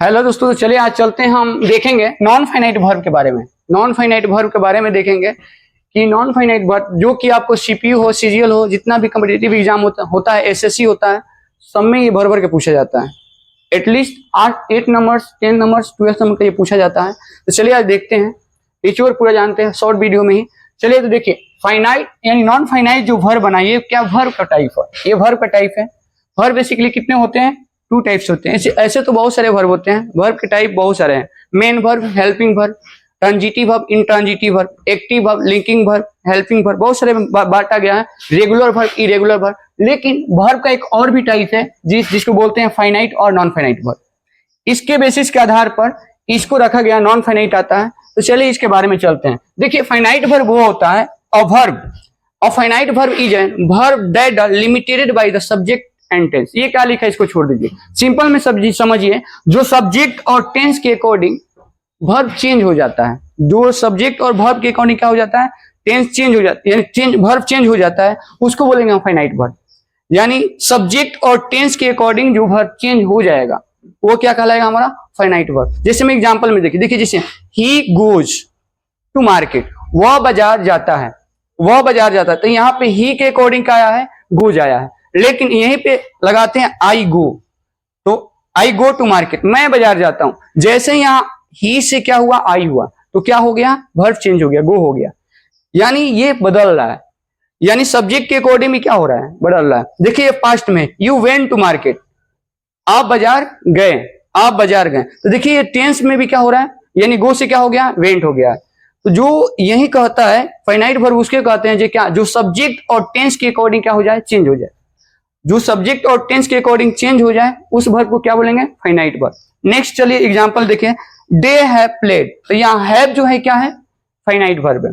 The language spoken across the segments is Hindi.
हेलो दोस्तों, तो चलिए आज चलते हैं, हम देखेंगे नॉन फाइनाइट वर्ब के बारे में। नॉन फाइनाइट वर्ब के बारे में देखेंगे कि नॉन फाइनाइट वर्ब जो कि आपको सीपीयू हो, सीजीएल हो, जितना भी कॉम्पिटिटिव एग्जाम होता है, एसएससी होता है, सब में ये भर भर के पूछा जाता है। एटलीस्ट 8 नंबर्स, 10 नंबर्स, 12 नंबर का ये पूछा जाता है। तो चलिए आज देखते हैं, इस और पूरा जानते हैं शॉर्ट वीडियो में ही। चलिए तो देखिए, फाइनाइट यानी नॉन फाइनाइट जो वर्ब बना, ये क्या वर्ब का टाइप है? ये वर्ब का टाइप है। वर्ब बेसिकली कितने होते हैं? 2 टाइप्स होते हैं। ऐसे तो बहुत सारे वर्ब होते हैं, वर्ब के टाइप बहुत सारे हैं। Main verb, helping verb, transitive verb, intransitive verb, active verb, linking verb, helping verb, बहुत सारे बांटा गया है। Regular verb, irregular verb. लेकिन वर्ब का एक और भी टाइप है जिसको बोलते हैं फाइनाइट और नॉन फाइनाइट वर्ब। इसके बेसिस के आधार पर इसको रखा गया, नॉन फाइनाइट आता है। तो चलिए इसके बारे में चलते हैं। देखिए, फाइनाइट वर्ब वो होता है a verb, a finite verb is an verb that are limited by the subject and tense. ये क्या लिखा है, इसको छोड़ दीजिए, सिंपल में समझिए। जो सब्जेक्ट और टेंस के अकॉर्डिंग वर्ब चेंज हो जाता है, जो सब्जेक्ट और वर्ब के अकॉर्डिंग क्या हो जाता है, टेंस चेंज हो जाता है, वर्ब चेंज हो जाता है, उसको बोलेंगे हम फाइनाइट वर्ब। यानी सब्जेक्ट और टेंस के अकॉर्डिंग जो वर्ब चेंज हो जाएगा वो क्या कहलाएगा, हमारा फाइनाइट वर्ब। जैसे मैं एग्जांपल में देखिए, जैसे ही गोज टू मार्केट, वह बाजार जाता है, वह बाजार जाता है। तो यहाँ पे ही के अकॉर्डिंग क्या आया है, गोज आया है। लेकिन यहीं पे लगाते हैं आई गो, तो आई गो टू मार्केट, मैं बाजार जाता हूं। जैसे यहाँ ही से क्या हुआ, आई हुआ, तो क्या हो गया, वर्ब चेंज हो गया, गो हो गया। यानी ये बदल रहा है, यानी सब्जेक्ट के अकॉर्डिंग में क्या हो रहा है, बदल रहा है। देखिए पास्ट में, यू वेंट टू मार्केट, आप बाजार गए, आप बाजार गए। तो देखिए ये टेंस में भी क्या हो रहा है, यानी गो से क्या हो गया, वेंट हो गया। तो जो यही कहता है फाइनाइट वर्ब, उसके कहते हैं जो क्या, जो सब्जेक्ट और टेंस के अकॉर्डिंग क्या हो जाए, चेंज हो जाए। जो सब्जेक्ट और टेंस के अकॉर्डिंग चेंज हो जाए उस वर्ब को क्या बोलेंगे, फाइनाइट वर्ब। नेक्स्ट चलिए एग्जांपल देखिए, दे हैव प्लेड। तो यहाँ हैव जो है क्या है, फाइनाइट वर्ब है।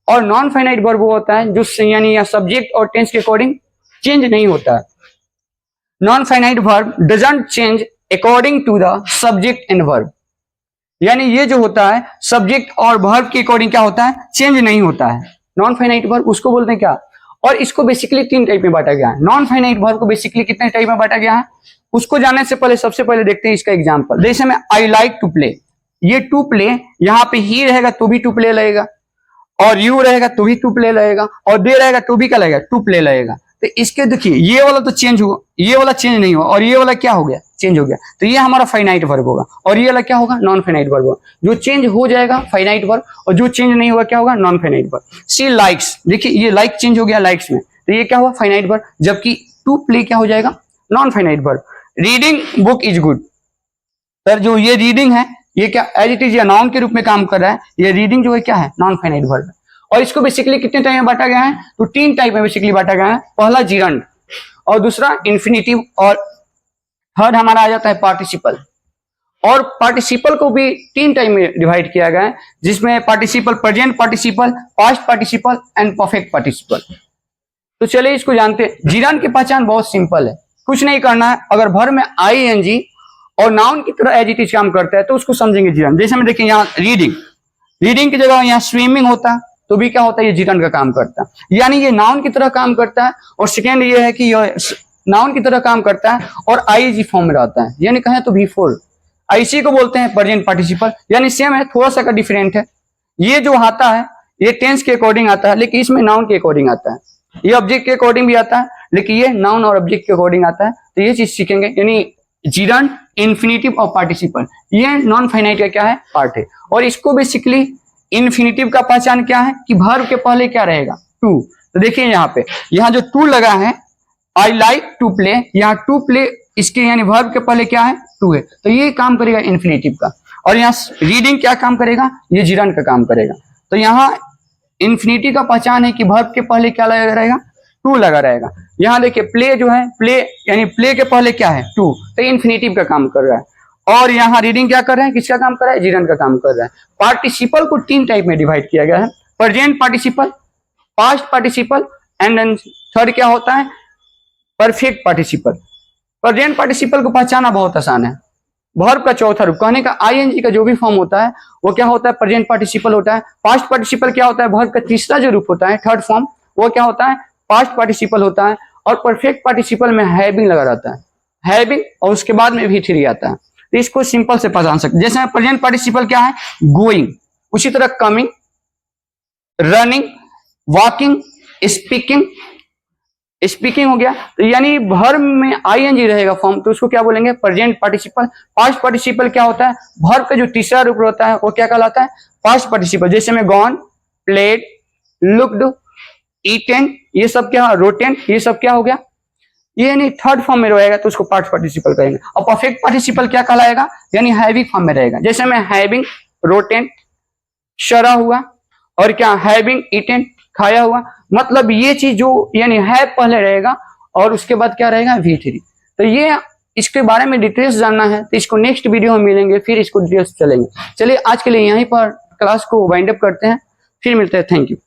और नॉन फाइनाइट वर्ब वो होता है जो यानी यहाँ सब्जेक्ट और टेंस के अकॉर्डिंग चेंज नहीं होता है। Non finite verb doesn't change according to the subject and verb. यानी ये जो होता है सब्जेक्ट और वर्ब के अकॉर्डिंग क्या होता है, चेंज नहीं होता है। नॉन फाइनाइट वर्ब उसको बोलते हैं क्या। और इसको बेसिकली 3 टाइप में बांटा गया है। नॉन फाइनाइट वर्ब को बेसिकली कितने टाइप में बांटा गया है, उसको जानने से पहले सबसे पहले देखते हैं इसका एग्जांपल। जैसे में आई लाइक टू प्ले, ये टू प्ले, यहाँ पे ही रहेगा तो भी टू प्ले लगेगा, और यू रहेगा तो भी टू प्ले लगेगा, और दे रहेगा तो भी क्या लगेगा, टू प्ले लगेगा। तो इसके देखिए ये वाला तो चेंज हुआ, ये वाला चेंज नहीं हुआ, और ये वाला क्या हो गया, चेंज हो गया। तो ये हमारा फाइनाइट वर्ब होगा, और ये वाला क्या होगा, नॉन फाइनाइट वर्ब होगा। जो चेंज हो जाएगा फाइनाइट वर्ब, और जो चेंज नहीं हुआ क्या होगा, नॉन फाइनाइट वर्ब। सी लाइक्स, देखिए ये लाइक चेंज हो गया लाइक्स में, तो ये क्या हुआ, फाइनाइट वर्ब। जबकि टू प्ले क्या हो जाएगा, non finite verb. Reading book is good, sir जो ये रीडिंग है ये क्या एज इट इज या नाउन के रूप में काम कर रहा है। ये रीडिंग जो है क्या है, नॉन फाइनाइट वर्ब। और इसको बेसिकली कितने टाइप में बांटा गया है, तो 3 टाइप में बेसिकली बांटा गया है। पहला जिरंड, और दूसरा इन्फिनिटिव, और थर्ड हमारा आ जाता है पार्टिसिपल। और पार्टिसिपल को भी 3 टाइप में डिवाइड किया गया है, जिसमें participle, present participle, past participle and perfect participle. तो चलिए इसको जानते हैं। जिरंड की पहचान बहुत सिंपल है, कुछ नहीं करना है। अगर वर्ब में आईएनजी और नाउन की तरह एज इट इज काम करता है तो उसको समझेंगे जिरंड। जैसे में देखिए यहाँ रीडिंग, रीडिंग की जगह यहाँ स्विमिंग होता है तो भी क्या होता है, ये जिरंड का काम करता है। यानी ये नाउन की तरह काम करता है। और सेकेंड ये है कि ये नाउन की तरह काम करता है और आईजी फॉर्म में रहता है, यानी कहें तो बिफोर। इसी को बोलते हैं प्रेजेंट पार्टिसिपल। यानी सेम है, थोड़ा सा का डिफरेंट है। ये जो आता है ये टेंस के अकॉर्डिंग आता है, लेकिन इसमें नाउन के अकॉर्डिंग आता है। ये ऑब्जेक्ट के अकॉर्डिंग भी आता है, लेकिन ये नाउन और ऑब्जेक्ट के अकॉर्डिंग आता है। तो ये चीज सीखेंगे, यानी जिरंड, इन्फिनिटिव और पार्टिसिपल, ये नॉन फाइनाइट का क्या है, पार्ट है। और इसको बेसिकली इन्फिनिटिव का पहचान क्या है कि वर्ब के पहले क्या रहेगा, टू। तो देखिए यहाँ पे, यहाँ जो टू लगा है, आई लाइक टू प्ले, यहाँ टू प्ले इसके यानी वर्ब के पहले क्या है, टू है, तो ये काम करेगा इन्फिनिटिव का। और यहाँ रीडिंग क्या काम करेगा, ये जिरंड का काम करेगा। तो यहाँ इन्फिनिटिव का पहचान है कि वर्ब के पहले क्या लगा रहेगा, टू लगा रहेगा। यहाँ देखिए प्ले जो है, प्ले यानी प्ले के पहले क्या है, टू, तो इन्फिनिटिव का काम कर रहा है। और यहाँ रीडिंग क्या कर रहा है, किसका काम कर रहा है, जिरंड का काम कर रहा है। पार्टिसिपल को 3 टाइप में डिवाइड किया गया है, present participle, past participle and then third क्या होता है, परफेक्ट पार्टिसिपल। प्रेजेंट पार्टिसिपल को पहचाना बहुत आसान है। वर्ब का चौथा रूप, कहने का आईएनजी का जो भी फॉर्म होता है वो क्या होता है, प्रेजेंट पार्टिसिपल होता है। पास्ट पार्टिसिपल क्या होता है, वर्ब का तीसरा जो रूप होता है, थर्ड फॉर्म, वो क्या होता है, पास्ट पार्टिसिपल होता है। और परफेक्ट पार्टिसिपल में हैविंग लगा रहता है, हैविंग, और उसके बाद में भी थ्री आता है। तो इसको सिंपल से पहचान सकते। जैसे प्रेजेंट पार्टिसिपल क्या है, गोइंग, उसी तरह coming, running, walking, speaking, speaking हो गया। तो यानी वर्ब में आईएनजी रहेगा फॉर्म, तो उसको क्या बोलेंगे, प्रेजेंट पार्टिसिपल। पास्ट पार्टिसिपल क्या होता है, वर्ब का जो तीसरा रूप होता है वो क्या कहलाता है, पास्ट पार्टिसिपल। जैसे में गॉन, प्लेड, लुक्ड, ईटेन, ये सब क्या, रोटेन, ये सब क्या हो गया, ये यानी थर्ड फॉर्म में रहेगा तो उसको पास्ट पार्टिसिपल कहेंगे। और परफेक्ट पार्टिसिपल क्या कहलाएगा, यानी हैविंग फॉर्म में रहेगा। जैसे में हैविंग, रोटेन, शरा हुआ, और क्या, हैविंग ईटेन, खाया हुआ। मतलब ये चीज जो यानी है पहले रहेगा और उसके बाद क्या रहेगा, V3। तो ये इसके बारे में डिटेल्स जानना है तो इसको नेक्स्ट वीडियो में मिलेंगे, फिर इसको डिटेल्स चलेंगे। चलिए आज के लिए यहीं पर क्लास को वाइंड अप करते हैं, फिर मिलते हैं। Thank you.